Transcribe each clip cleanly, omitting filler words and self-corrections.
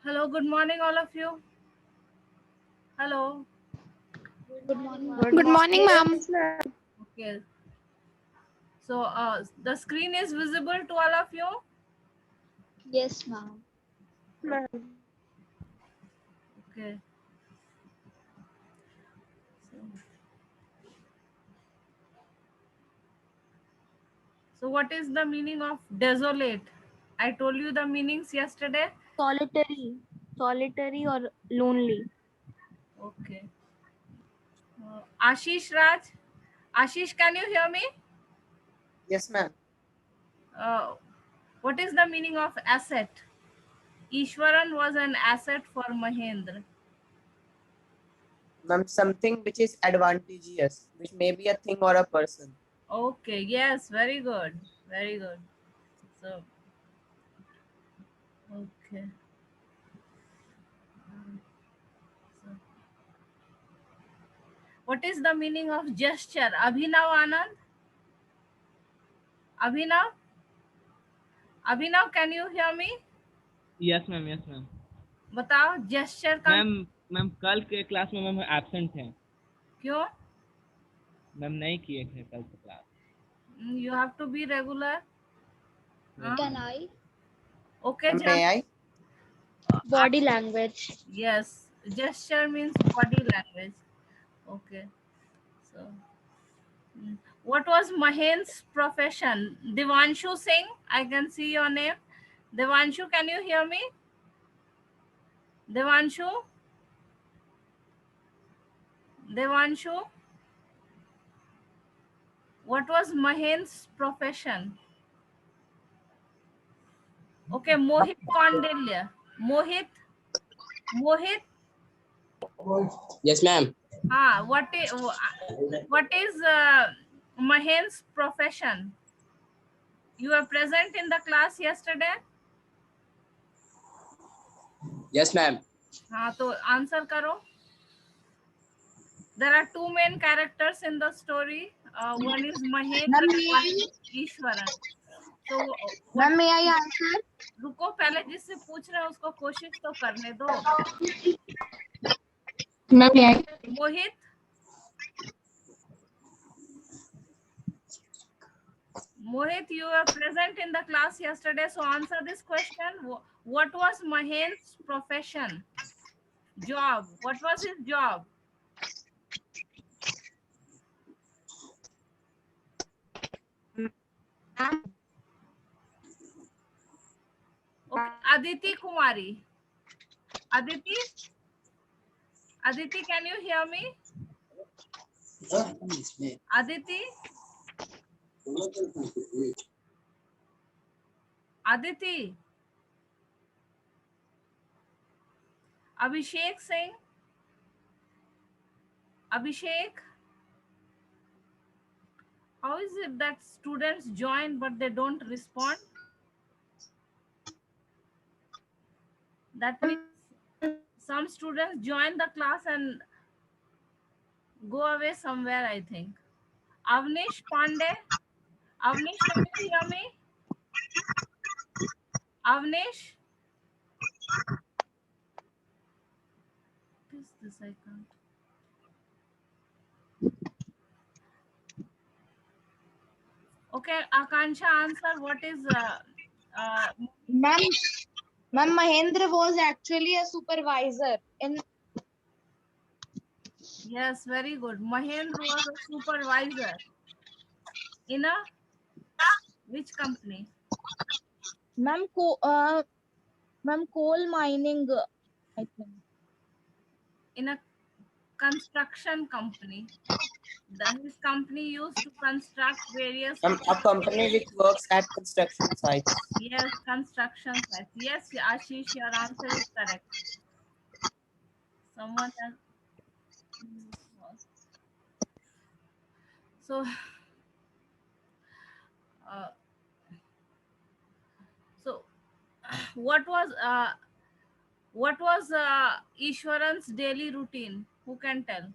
Hello, good morning, all of you. Hello. Good morning, Good ma'am. Good morning. morning, ma'am. Okay. So, the screen is visible to all of you. Yes, ma'am. Okay. So, so what is the meaning of desolate? I told you the meanings yesterday. Solitary or lonely. Okay. Ashish Raj. Ashish, can you hear me? Yes, ma'am. Uh, what is the meaning of asset? Ishwaran was an asset for Mahendra. Ma'am, something which is advantageous, which may be a thing or a person. Okay, yes, very good. Very good. So, okay. So, what is the meaning of gesture? Abhinav Anand? Abhinav? Abhinav, can you hear me? Yes ma'am yes ma'am बताओ gesture का ma'am ma'am कल के class में ma'am absent हैं क्यों? Ma'am नहीं किए थे कल से class You have to be regular. Yes Can ma'am I? Okay, Ma'am, may I? Body language. yes, gesture means body language. Okay, so what was Mahen's profession? Devanshu Singh, I can see your name. Devanshu, can you hear me? Devanshu? Devanshu? What was Mahen's profession? Okay, Mohit Kondilya. Mohit, Yes, ma'am. what is Mahen's profession? You were present in the class yesterday? Yes, ma'am. हाँ तो answer करो. There are two main characters in the story. One is Mahendra, one is Ishwaran. So what? Ma'am, may I answer? रुको, पहले जिससे पूछ रहे हैं उसको कोशिश तो करने दो. Ma'am, may I? Mohit, Mohit, you were present in the class yesterday, so answer this question. What was Mahend's profession? Job. What was his job? Okay, Aditi Kumari. Aditi, can you hear me? Aditi, Aditi. Abhishek Singh. Abhishek. How is it that students join but they don't respond? That means some students join the class and go away somewhere, I think. Avnish Pandey. Avnish, can you hear me? Avnish? What is this? I can't. Okay, Akansha, answer. What is Ma'am, Mahendra was actually a supervisor in. yes, very good. Mahendra was a supervisor in a which company? Ma'am, coal mining, I think. In a construction company. His company used to construct various A company which works at construction sites. yes construction sites. Yes, Ashish, your answer is correct. Someone else. So, uh, so what was Ishwaran's daily routine? Who can tell?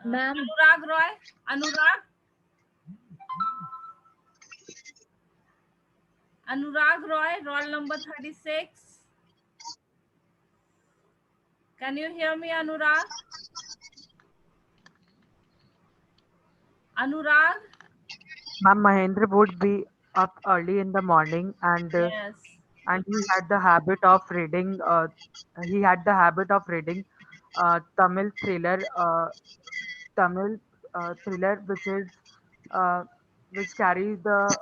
Ma'am, Anurag Roy. Anurag Roy, roll number 36. Can you hear me, Anurag? Anurag? Ma'am, Mahendra would be up early in the morning, Yes. and he had the habit of reading. He had the habit of reading Tamil thriller, Tamil thriller, uh, which carries the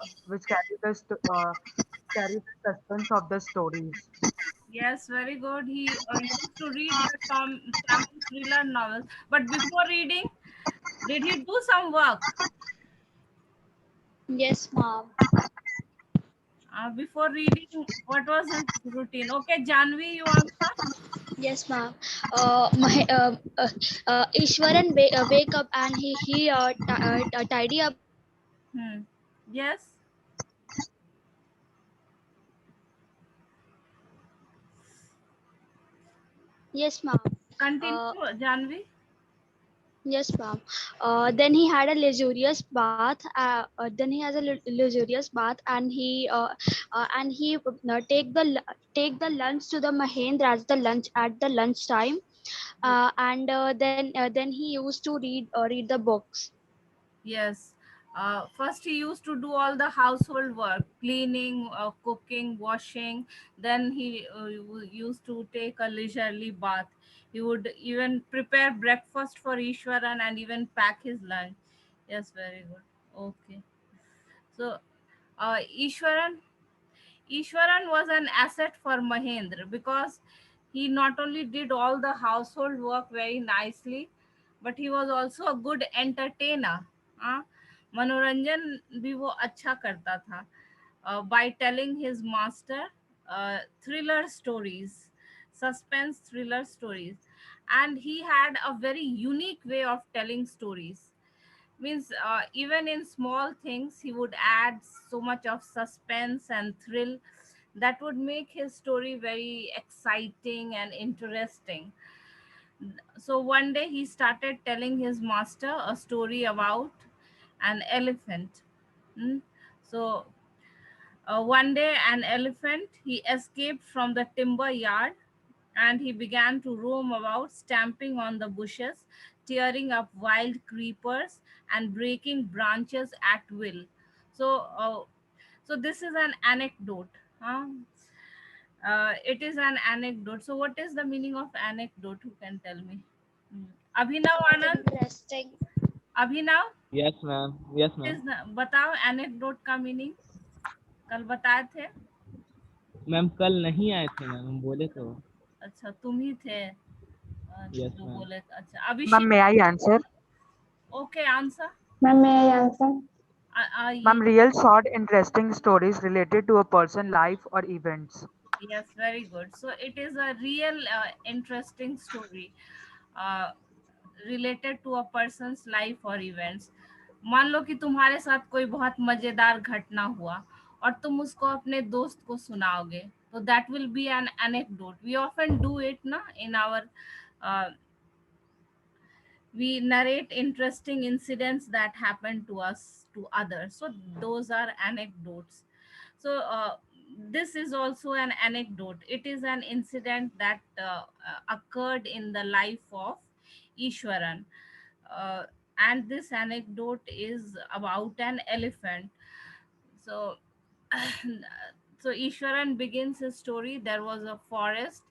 carries the suspense of the stories. Yes, very good. He used to read the Tamil thriller novels. But before reading, did he do some work? Yes, ma'am. Before reading, what was his routine? Okay, Janvi, you answer. Yes, ma'am. Ishwaran wake up and he tidy up. Hmm. Yes. Yes, ma'am. Continue, Janvi. Yes, ma'am. Then he had a luxurious bath. Then he has a luxurious bath, and he take the lunch to the Mahendra at the lunch time. And then he used to read the books. Yes. First, he used to do all the household work, cleaning, cooking, washing. Then he used to take a leisurely bath. He would even prepare breakfast for Ishwaran and even pack his lunch. Yes, very good. Okay. So, Ishwaran, Ishwaran was an asset for Mahendra because he not only did all the household work very nicely, but he was also a good entertainer. हाँ, मनोरंजन भी वो अच्छा करता था by telling his master thriller stories, suspense thriller stories, and he had a very unique way of telling stories. Means even in small things he would add so much of suspense and thrill that would make his story very exciting and interesting. So one day he started telling his master a story about an elephant. Hmm? So one day an elephant he escaped from the timber yard, and he began to roam about, stamping on the bushes, tearing up wild creepers, and breaking branches at will. So, so this is an anecdote. Huh? It is an anecdote. So, what is the meaning of anecdote? Who can tell me? Hmm. Abhinav Anand, Interesting. Abhinav, Yes, ma'am. Yes, is ma'am. बताओ anecdote का meaning. कल बताए थे. Ma'am कल नहीं आए थे ma'am, हम बोले तो. अच्छा तुम ही थे Yes, जो ma'am. बोले. अच्छा Ma'am, Abhishek. may I answer? Okay, answer. Ma'am, may I answer? Ma'am, real short, interesting stories related to a person, life, or events. Yes, very good. So it is a real interesting story uh, related to a person's life or events. मान लो कि तुम्हारे साथ कोई बहुत मजेदार घटना हुआ और तुम उसको अपने दोस्त को सुनाओगे, तो that will be an anecdote. We often do it ना in our, we narrate interesting incidents that happen to us to others, so those are anecdotes. So this is also an anecdote. It is an incident that occurred in the life of Ishwaran, uh, and this anecdote is about an elephant. So so Ishwaran begins his story. There was a forest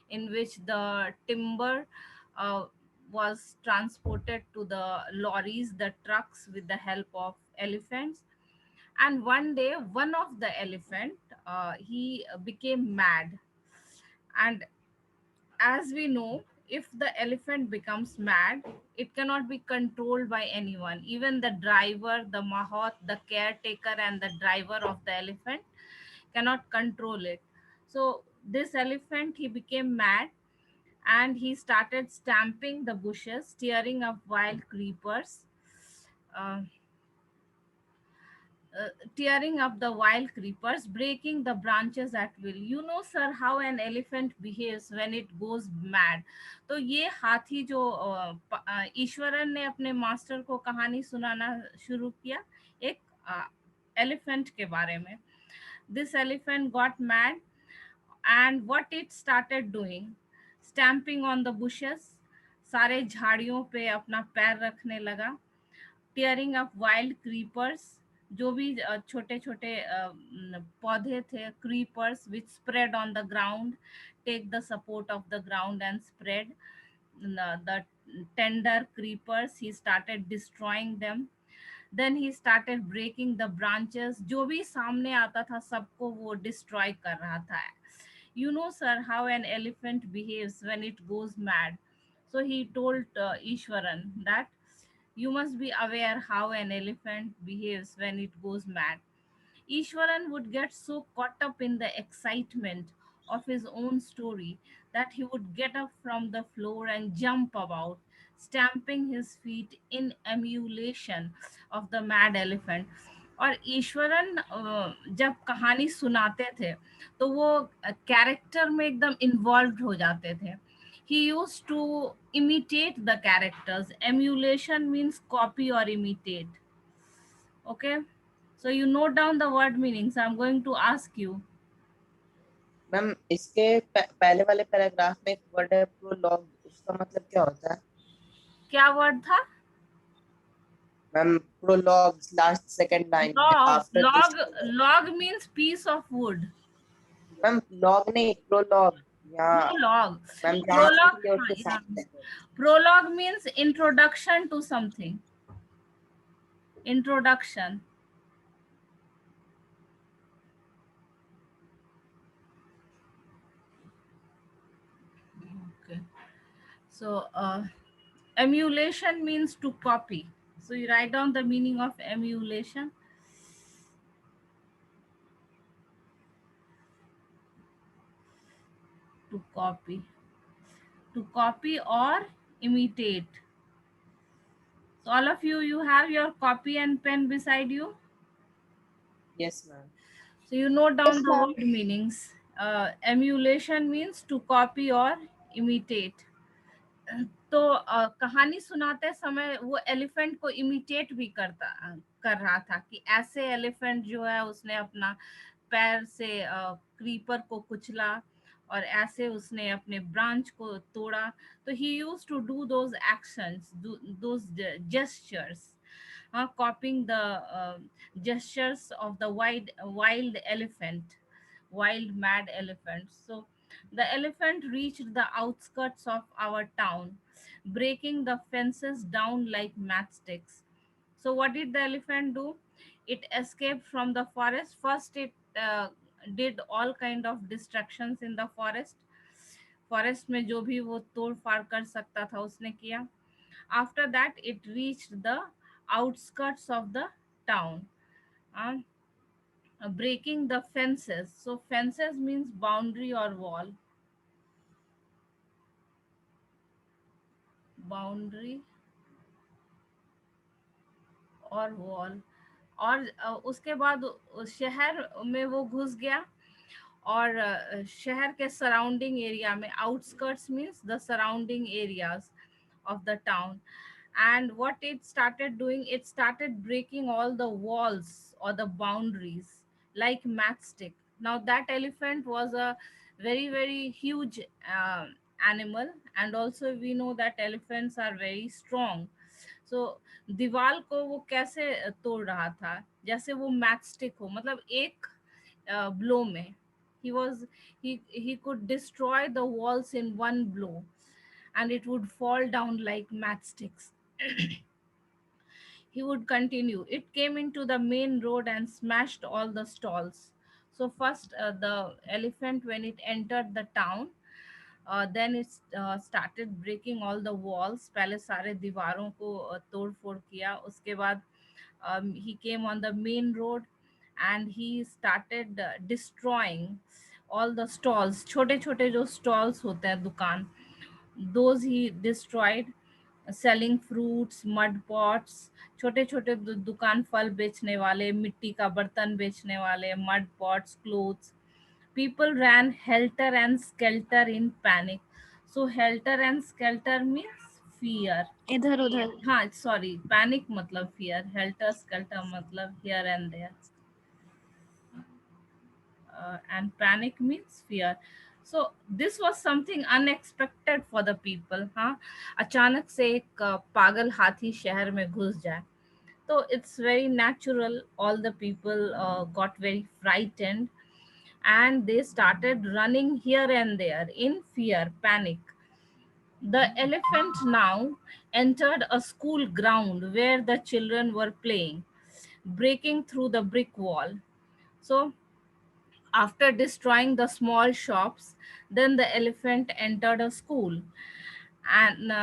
in which the timber uh, was transported to the lorries, the trucks, with the help of elephants. And one day, one of the elephant he became mad. And as we know, if the elephant becomes mad, it cannot be controlled by anyone. Even the driver, the mahot, the caretaker, and the driver of the elephant cannot control it. So this elephant he became mad, and he started stamping the bushes, tearing up wild creepers, uh, tearing up the wild creepers, breaking the branches at will. You know, sir, how an elephant behaves when it goes mad. तो ये हाथी जो ईश्वरन ने अपने master को कहानी सुनाना शुरू किया एक एलिफेंट के बारे में. This elephant got mad, and what it started doing, stamping on the bushes, सारे झाड़ियों पे अपना पैर रखने लगा, tearing up wild creepers, जो भी छोटे छोटे पौधे थे, creepers which spread on the ground, take the support of the ground and spread. The tender creepers, he started destroying them. Then he started breaking the branches, जो भी सामने आता था सबको वो destroy कर रहा था. You know, sir, how an elephant behaves when it goes mad. So he told Ishwaran that you must be aware how an elephant behaves when it goes mad. Ishwaran would get so caught up in the excitement of his own story that he would get up from the floor and jump about, stamping his feet in emulation of the mad elephant. और ईश्वरन जब कहानी सुनाते थे तो वो character में एकदम involve हो जाते थे. He used to imitate the characters. Emulation means copy or imitate. Okay, so you note down the word meanings. I'm going to ask you. Ma'am इसके पहले वाले पैराग्राफ में एक वर्ड है प्रोलॉग, उसका मतलब क्या होता है? क्या वर्ड था? Ma'am prologue, last second line log means piece of wood. Ma'am log नहीं, prologue. Prologue. Ma'am Prologue means introduction to something. Introduction. Okay. So emulation means to copy. So you write down the meaning of emulation. To copy. To copy or imitate. So all of you, you have your copy and pen beside you? Yes, ma'am. So you note down the word meanings. Emulation means to copy or imitate. तो कहानी सुनाते समय वो elephant को imitate भी कर रहा था कि ऐसे एलिफेंट जो है उसने अपना पैर से क्रीपर को कुचला और ऐसे उसने अपने ब्रांच को तोड़ा. तो he used to do those actions, those gestures, copying the gestures of the wild elephant, wild mad elephant. So the elephant reached the outskirts of our town, breaking the fences down like matchsticks. So what did the elephant do? It escaped from the forest. First it did all kind of destructions in the forest. Forest में जो भी वो तोड़ फाड़ कर सकता था उसने किया. After that it reached the outskirts of the town, breaking the fences. So fences means boundary or wall. Boundary और वॉल. और उसके बाद शहर में वो घुस गया और शहर के सराउंडिंग एरिया में, outskirts means the surrounding areas of the town. And what it started doing, it started breaking all the walls or the boundaries like matchstick. Now that elephant was a very very huge animal, and also we know that elephants are very strong. So दीवार को वो कैसे तोड़ रहा था? जैसे वो matchstick हो, मतलब एक ब्लो में he could destroy the walls in one blow, and it would fall down like matchsticks. He would continue. It came into the main road and smashed all the stalls. So first the elephant, when it entered the town, then it started breaking all the walls. पहले सारे दीवारों को तोड़ फोड़ किया. उसके बाद he came on the main road and he started destroying all the stalls. छोटे छोटे जो stalls होते हैं दुकान, those he destroyed. Selling fruits, mud pots, छोटे छोटे दुकान फल बेचने वाले, मिट्टी का बर्तन बेचने वाले, mud pots, clothes. People ran helter and skelter in panic. So helter and skelter means fear. इधर उधर. हाँ, sorry, panic मतलब fear, helter skelter मतलब here and there. and panic means fear. So this was something unexpected for the people. हाँ, अचानक से एक पागल हाथी शहर में घुस जाए. So it's very natural. All the people got very frightened, and they started running here and there in fear, panic. The elephant now entered a school ground where the children were playing, breaking through the brick wall. So, after destroying the small shops, then the elephant entered a school, and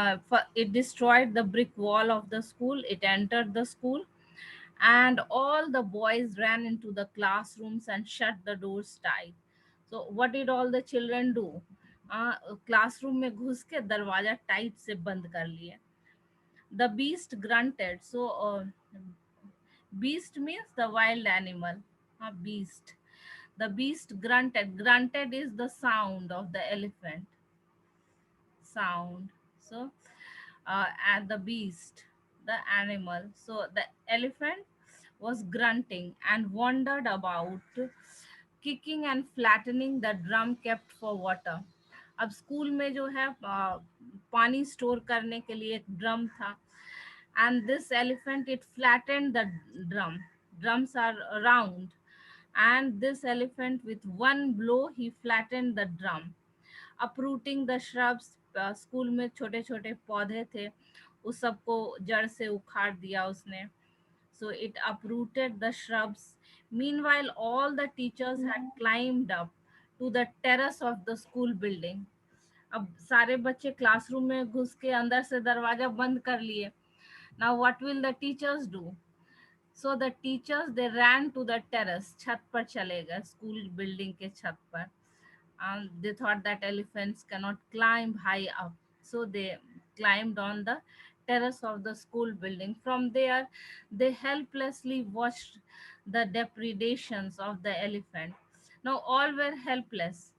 it destroyed the brick wall of the school. It entered the school, and all the boys ran into the classrooms and shut the doors tight. So what did all the children do? Classroom में घुस के दरवाजा tight से बंद कर लिए. The beast grunted. So beast means the wild animal. Beast. The beast grunted. Grunted is the sound of the elephant. Sound. So and the beast, the animal. So the elephant was grunting and wandered about, kicking and flattening the drum kept for water. अब school में जो है पानी store करने के लिए एक drum था, and this elephant, it flattened the drum. Drums are round, and this elephant, with one blow, he flattened the drum, uprooting the shrubs. School में छोटे छोटे पौधे थे, उस सबको जड़ से उखाड़ दिया उसने. So it uprooted the shrubs. Meanwhile, all the teachers had climbed up to the terrace of the school building. अब सारे बच्चे क्लासरूम में घुस के अंदर से दरवाजा बंद कर लिए. Now what will the teachers do? So the teachers, they ran to the terrace. छत पर चले गए, स्कूल बिल्डिंग के छत पर. They thought that elephants cannot climb high up, so they climbed on the terrace of the school building. From there, they helplessly watched the depredations of the elephant. Now all were helpless.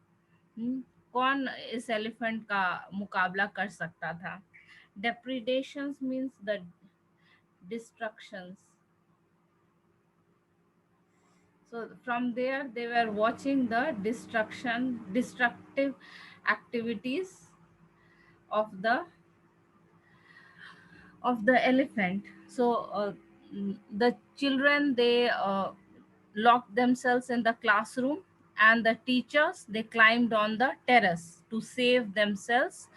कौन इस elephant का मुकाबला कर सकता था? Depredations means the destructions. So from there, they were watching the destructive activities of the elephant. So the children, they locked themselves in the classroom, and the teachers, they climbed on the terrace to save themselves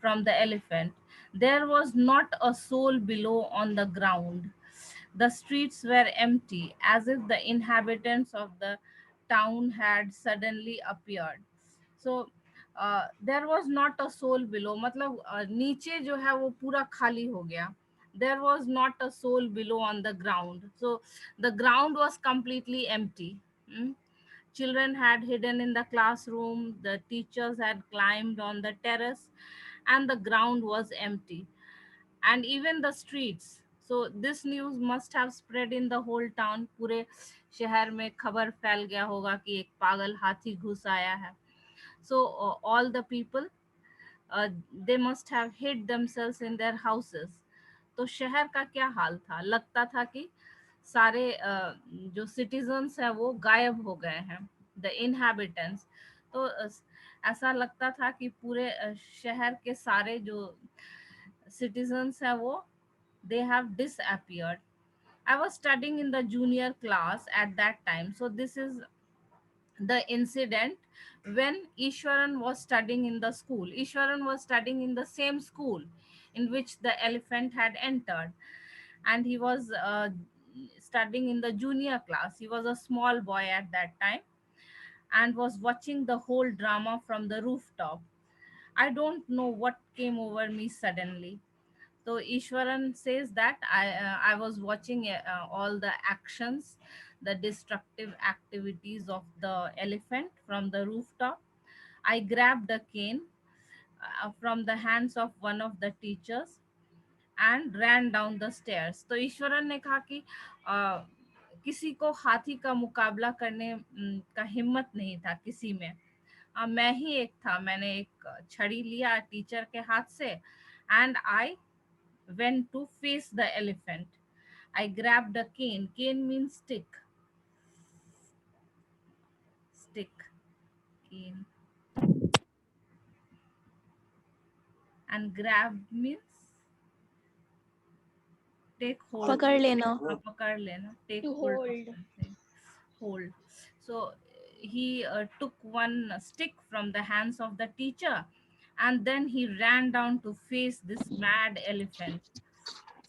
from the elephant. There was not a soul below on the ground. The streets were empty, as if the inhabitants of the town had suddenly appeared. So there was not a soul below. मतलब नीचे जो है वो पूरा खाली हो गया. There was not a soul below on the ground. So the ground was completely empty. Children had hidden in the classroom. The teachers had climbed on the terrace, and the ground was empty, and even the streets. So this news must have spread in the whole town. पूरे शहर में खबर फैल गया होगा कि एक पागल हाथी घुस आया है. So all the people, they must have hid themselves in their houses. तो शहर का क्या हाल था? लगता था कि सारे जो सिटीजन्स हैं वो गायब हो गए हैं, द इनहैबिटेंट्स. तो ऐसा लगता था कि पूरे शहर के सारे जो citizens हैं वो, they have disappeared. I was studying in the junior class at that time. So this is the incident when Ishwaran was studying in the school. Ishwaran was studying in the same school in which the elephant had entered, and he was studying in the junior class. He was a small boy at that time and was watching the whole drama from the rooftop. I don't know what came over me suddenly. So Ishwaran says that I was watching all the actions, the destructive activities of the elephant from the rooftop. I grabbed a cane from the hands of one of the teachers and ran down the stairs. तो ईश्वरन ने कहा कि किसी को हाथी का मुकाबला करने का हिम्मत नहीं था किसी में. मैं ही एक था. मैंने एक छड़ी लिया टीचर के हाथ से, and I went to face the elephant. I grabbed a cane. Cane means stick. stick, cane. And grab means take hold. पकड़ लेना. पकड़ लेना, take To hold of hold. something. Hold. So he took one stick from the hands of the teacher, and then he ran down to face this mad elephant.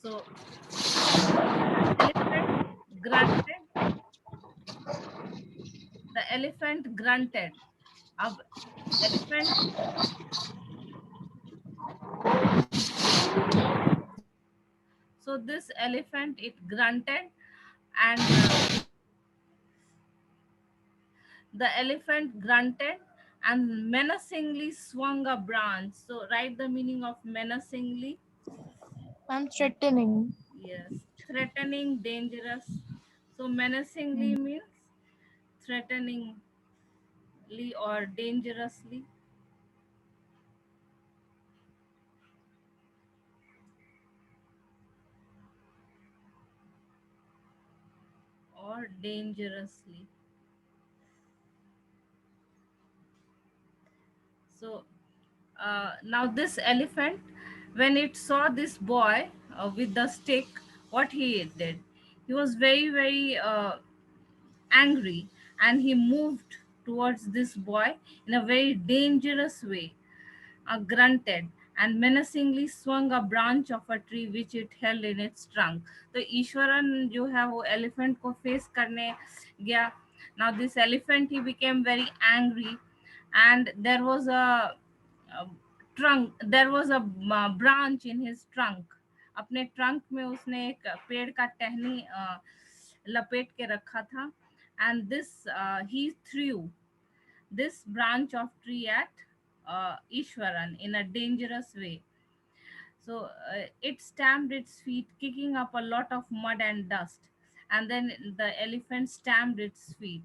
So elephant grunted. The elephant grunted. Ab elephant. So this elephant, it grunted, and the elephant grunted and menacingly swung a branch. So write the meaning of menacingly. Ma'am, threatening. Yes, threatening, dangerous. So menacingly means threateningly or dangerously. Or dangerously. So now this elephant, when it saw this boy with the stick, what he did, he was very very angry, and he moved towards this boy in a very dangerous way, grunted and menacingly swung a branch of a tree which it held in its trunk. तो ईश्वरन जो है वो elephant को face करने गया. Now this elephant, he became very angry, and there was a trunk, there was a branch in his trunk. अपने trunk में उसने एक पेड़ का टहनी लपेट के रखा था, and this he threw this branch of tree at Ishwaran in a dangerous way. So it stamped its feet, kicking up a lot of mud and dust. And then the elephant stamped its feet.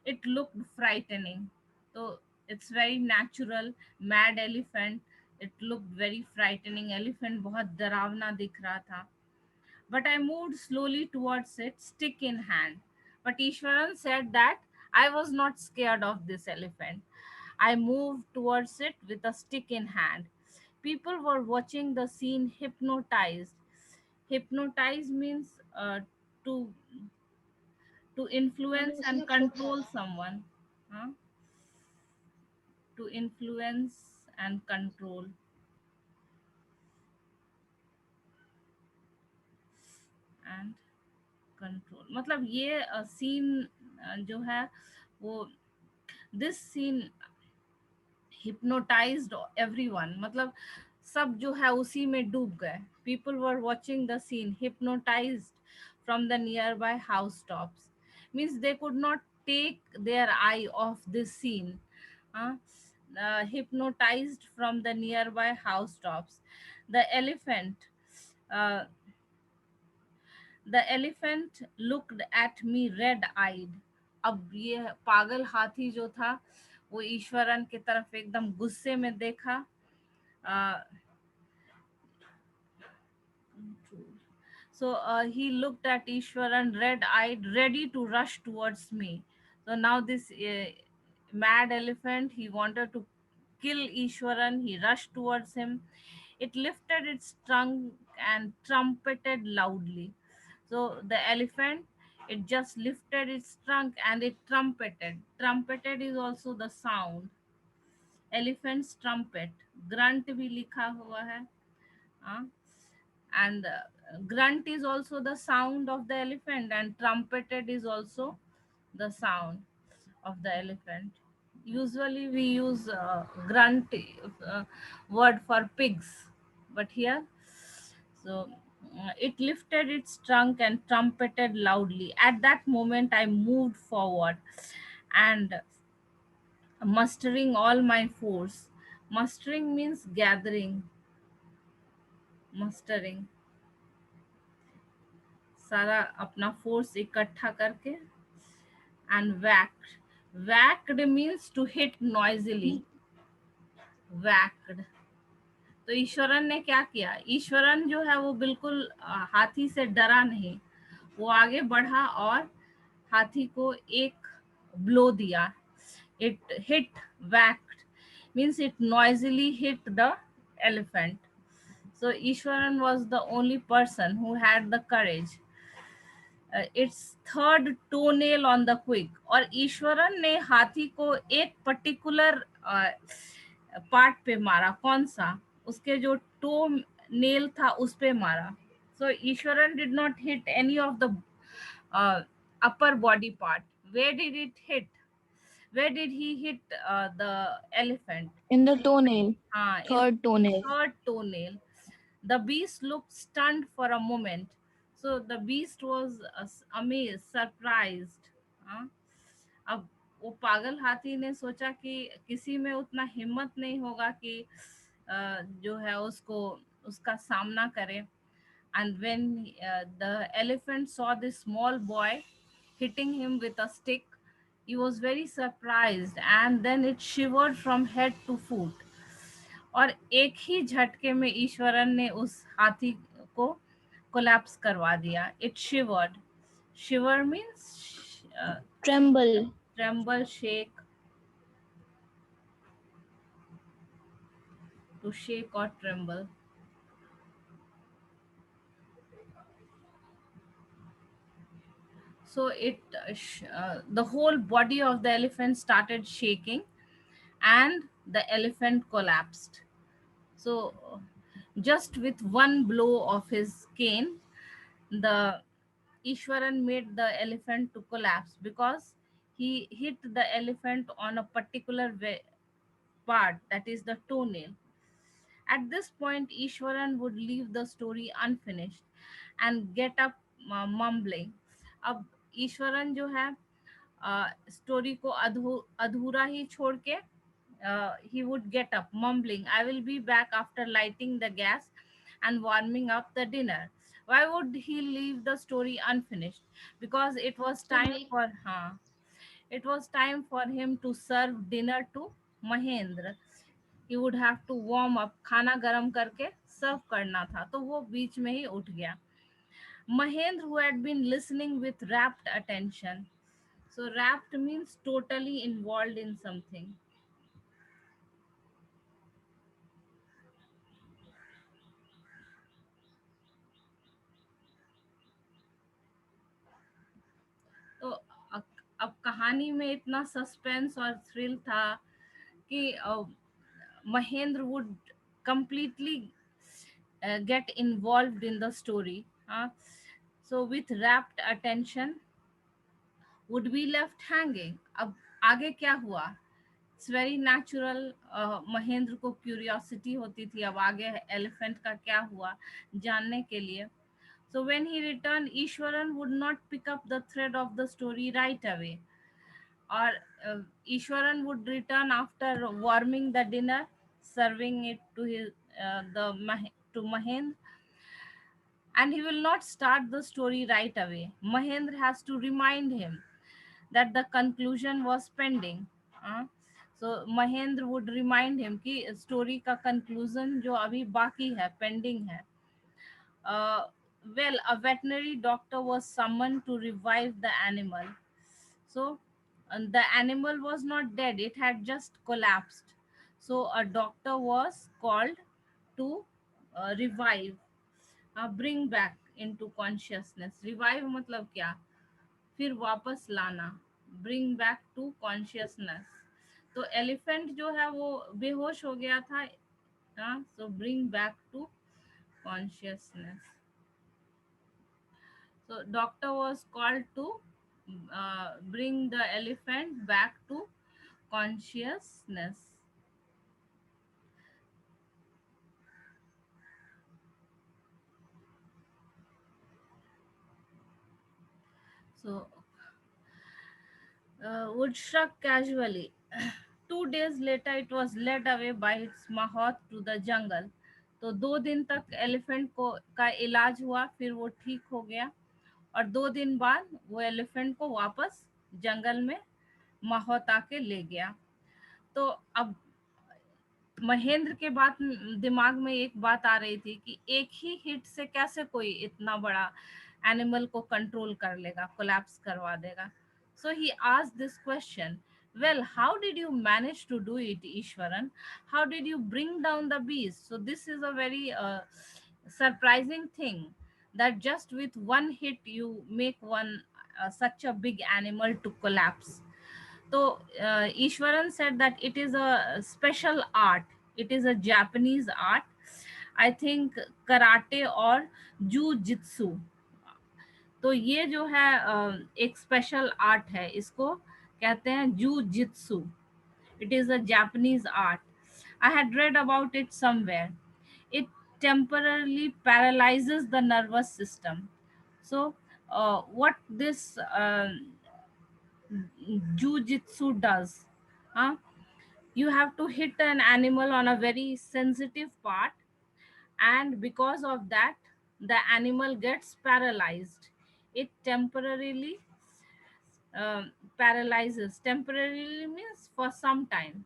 It looked frightening. So it's very natural. Mad elephant. It looked very frightening. Elephant बहुत डरावना दिख रहा था. But I moved slowly towards it, stick in hand. But Ishwaran said that I was not scared of this elephant. I moved towards it with a stick in hand. People were watching the scene hypnotized. Hypnotize means to influence and control someone. Huh? To influence and control. And control. मतलब ये scene जो है वो this scene hypnotized everyone. मतलब सब जो है उसी में डूब गए. People were watching the scene hypnotized from the nearby housetops. Means they could not take their eye off this scene. uh, Hypnotized from the nearby housetops. The elephant uh, the elephant looked at me red eyed. अब ये पागल हाथी जो था वो ईश्वरन की तरफ एकदम गुस्से में देखा. So he looked at Ishwaran red eyed, ready to rush towards me. So now this mad elephant, he wanted to kill Ishwaran. He rushed towards him. It lifted its trunk and trumpeted loudly. So the elephant, it just lifted its trunk and it trumpeted. Trumpeted is also the sound. Elephant's trumpet. Grunt भी लिखा हुआ है. And grunt is also the sound of the elephant, and trumpeted is also the sound of the elephant. Usually we use grunt word for pigs, but here, so it lifted its trunk and trumpeted loudly. At that moment I moved forward, and mustering all my force. Mustering means gathering. Mustering, सारा अपना force इकट्ठा करके. And whacked means to hit noisily. Whacked. तो ईश्वरन ने क्या किया? ईश्वरन जो है वो बिल्कुल हाथी से डरा नहीं. वो आगे बढ़ा और हाथी को एक ब्लो दिया. It hit, whacked, means it noisily hit the elephant. So Ishwaran was the only person who had the courage. Its third toenail on the quick. और ईश्वरन ने हाथी को एक पर्टिकुलर पार्ट पे मारा. कौन सा? उसके जो टो नेल था उस पे मारा. So Ishwaran did not hit any of the upper body part. Where did it hit? Where did he hit the elephant? In the toenail. In Third toenail. third toenail. The beast looked stunned for a moment. So the beast was amazed, surprised. हाँ? अब वो पागल हाथी ने सोचा कि किसी में उतना हिम्मत नहीं होगा कि जो है उसको उसका सामना करे. And when the elephant saw this small boy hitting him with a stick, he was very surprised, and then it shivered from head to foot. और एक ही झटके में ईश्वरन ने उस हाथी को कोलैप्स करवा दिया. It shivered. Shiver means Tremble. Tremble, shake, to shake और tremble. So the whole body of the elephant started shaking and the elephant collapsed. So just with one blow of his cane, the Ishwaran made the elephant to collapse because he hit the elephant on a particular part, that is the toenail. At this point, Ishwaran would leave the story unfinished and get up mumbling. अब ईश्वरन जो है story को अधूरा ही छोड़ के he would get up mumbling, I will be back after lighting the gas and warming up the dinner. Why would he leave the story unfinished? Because it was time for it was time for him to serve dinner to Mahendra. He would have to warm up, खाना गरम करके सर्व करना था, तो वो बीच में ही उठ गया. Mahendra, who had been listening with rapt attention. So rapt means totally involved in something. तो अब कहानी में इतना सस्पेंस और थ्रिल था कि Mahendra would completely get involved in the story. So with rapt attention would be left hanging. अब आगे क्या हुआ? It's very natural. महेंद्र को क्यूरियोसिटी होती थी अब आगे एलिफेंट का क्या हुआ जानने के लिए. So when he returned, Ishwaran would not pick up the thread of the story right away. Or Ishwaran would return after warming the dinner, serving it to to Mahendra, and he will not start the story right away. Mahendra has to remind him that the conclusion was pending. So Mahendra would remind him कि story का conclusion जो अभी बाकी है, pending है. Well, a veterinary doctor was summoned to revive the animal. So the animal was not dead, it had just collapsed. So a doctor was called to revive, bring back into consciousness. Revive मतलब क्या? फिर वापस लाना. Bring back to consciousness. तो elephant जो है वो बेहोश हो गया था. So bring back to consciousness. So doctor was called to bring the elephant back to consciousness. So would shrug casually. 2 days later, it was led away by its mahout to the jungle. तो 2 दिन तक elephant को का इलाज हुआ, फिर वो ठीक हो गया और 2 दिन बाद वो एलिफेंट को वापस जंगल में माहौत आके ले गया. तो अब महेंद्र के बात दिमाग में एक बात आ रही थी कि एक ही हिट से कैसे कोई इतना बड़ा एनिमल को कंट्रोल कर लेगा, कोलैप्स करवा देगा. So he asked this question, Well, how did you manage to do it, Ishwaran? How did you bring down the beast? So this is a very surprising thing, that just with one hit you make one such a big animal to collapse. So Ishwaran said that it is a special art. It is a Japanese art. I think karate or jujitsu. तो ये जो है एक special art है, इसको कहते हैं जूजित्सु. It is a Japanese art. I had read about it somewhere. It temporarily paralyzes the nervous system. So, what this jujitsu does, uh, you have to hit an animal on a very sensitive part, and because of that, the animal gets paralyzed. It temporarily paralyzes. Temporarily means for some time,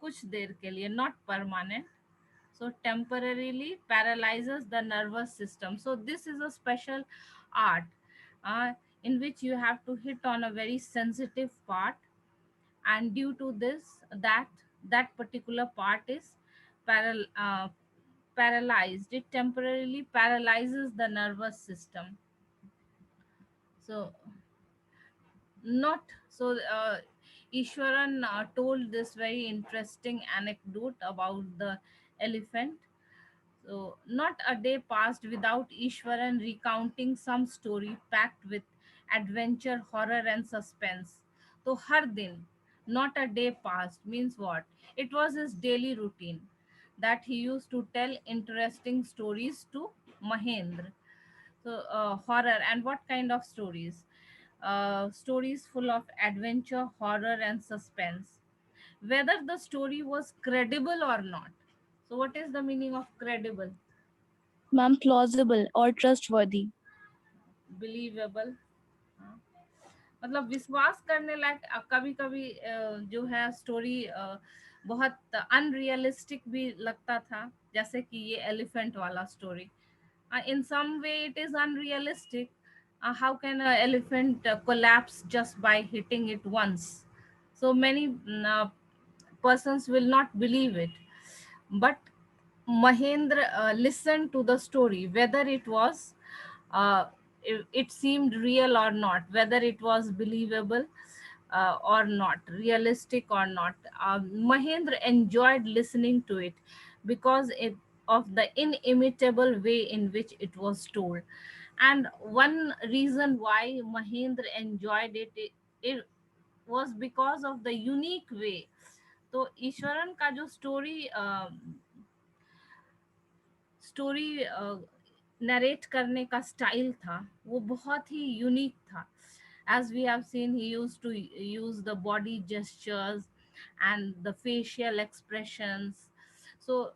कुछ देर के लिए, not permanent. So temporarily paralyzes the nervous system. So this is a special art in which you have to hit on a very sensitive part, and due to this, that particular part is paral- uh, paralyzed. It temporarily paralyzes the nervous system. So not so Ishwaran told this very interesting anecdote about the elephant. So not a day passed without Ishwaran recounting some story packed with adventure, horror and suspense. So har din, not a day passed means what? It was his daily routine that he used to tell interesting stories to Mahendra. So, horror, and what kind of stories? Stories full of adventure, horror, and suspense. Whether the story was credible or not. So, what is the meaning of credible? Ma'am, plausible or trustworthy. Believable. हाँ. मतलब विश्वास करने लायक. कभी कभी जो है story बहुत unrealistic भी लगता था, जैसे कि ये एलिफेंट वाला story. In some way it is unrealistic. How can an elephant collapse just by hitting it once? So many persons will not believe it. But Mahendra listened to the story, whether it was it seemed real or not, whether it was believable or not, realistic or not. Mahendra enjoyed listening to it because of the inimitable way in which it was told. And one reason why Mahendra enjoyed it was because of the unique way. तो ईश्वरन का जो story narrate करने का style था, वो बहुत ही unique था. As we have seen, he used to use the body gestures and the facial expressions. So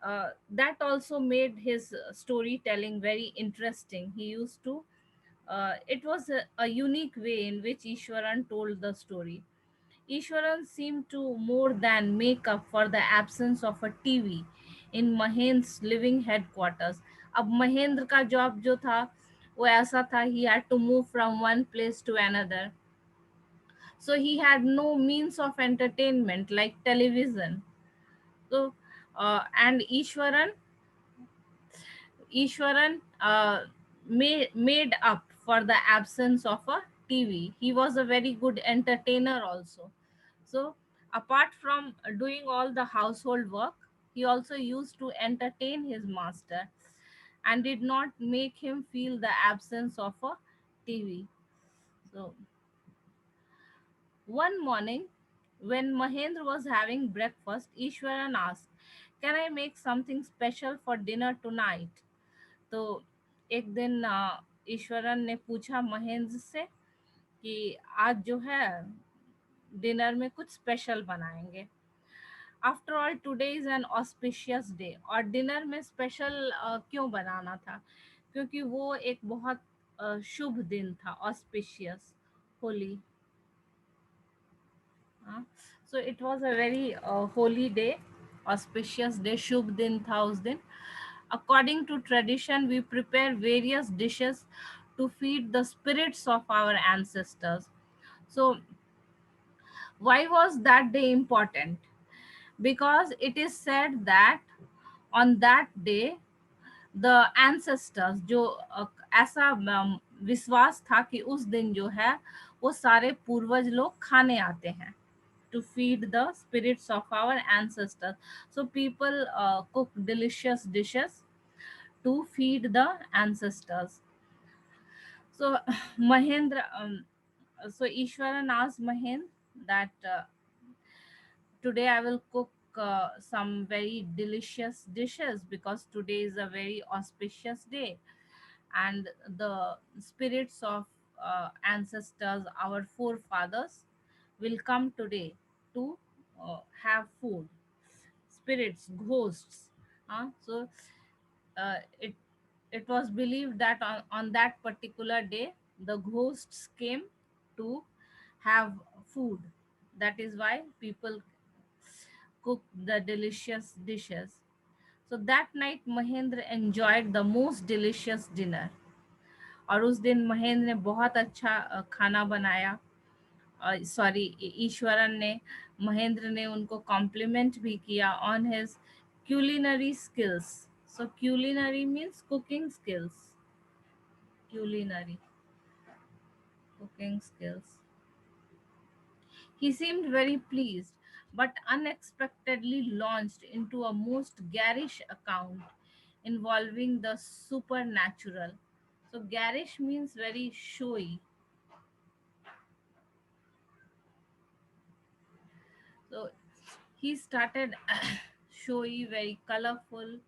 that also made his storytelling very interesting. He used to it was a unique way in which Ishwaran told the story. Ishwaran seemed to more than make up for the absence of a TV in Mahendra's living headquarters. अब महेंद्र का job जो था वो ऐसा था, he had to move from one place to another. So he had no means of entertainment like television. So and Ishwaran made up for the absence of a TV. He was a very good entertainer also. So, apart from doing all the household work, he also used to entertain his master and did not make him feel the absence of a TV. So, one morning, when Mahendra was having breakfast, Ishwaran asked, "Can I make something special for dinner tonight?" तो एक दिन ईश्वरन ने पूछा महेंद्र से कि आज जो है डिनर में कुछ स्पेशल बनाएंगे. After all today is an auspicious day. और डिनर में स्पेशल क्यों बनाना था? क्योंकि वो एक बहुत शुभ दिन था. Auspicious, holy. So it was a very holy day, auspicious day, शुभ दिन था उस दिन. According to tradition, we prepare various dishes to feed the spirits of our ancestors. So, why was that day important? Because it is said that on that day the ancestors जो ऐसा विश्वास था कि उस दिन जो है वो सारे पूर्वज लोग खाने आते हैं to feed the spirits of our ancestors. So people cook delicious dishes to feed the ancestors. So Mahendra, so Ishwaran asked Mahendra that today I will cook some very delicious dishes because today is a very auspicious day, and the spirits of ancestors, our forefathers, will come today to have food. Spirits, ghosts. So it was believed that on that particular day the ghosts came to have food. That is why people cook the delicious dishes. So that night Mahendra enjoyed the most delicious dinner. और उस दिन महेंद्र ने बहुत अच्छा खाना बनाया. Sorry, Eswaran ने, महेंद्र ने उनको कॉम्प्लीमेंट भी किया on his culinary skills. So culinary means cooking skills. Culinary, cooking skills. He seemed very pleased, but unexpectedly launched into a most garish account involving the supernatural. So garish means very showy. So he started showy, very colorful,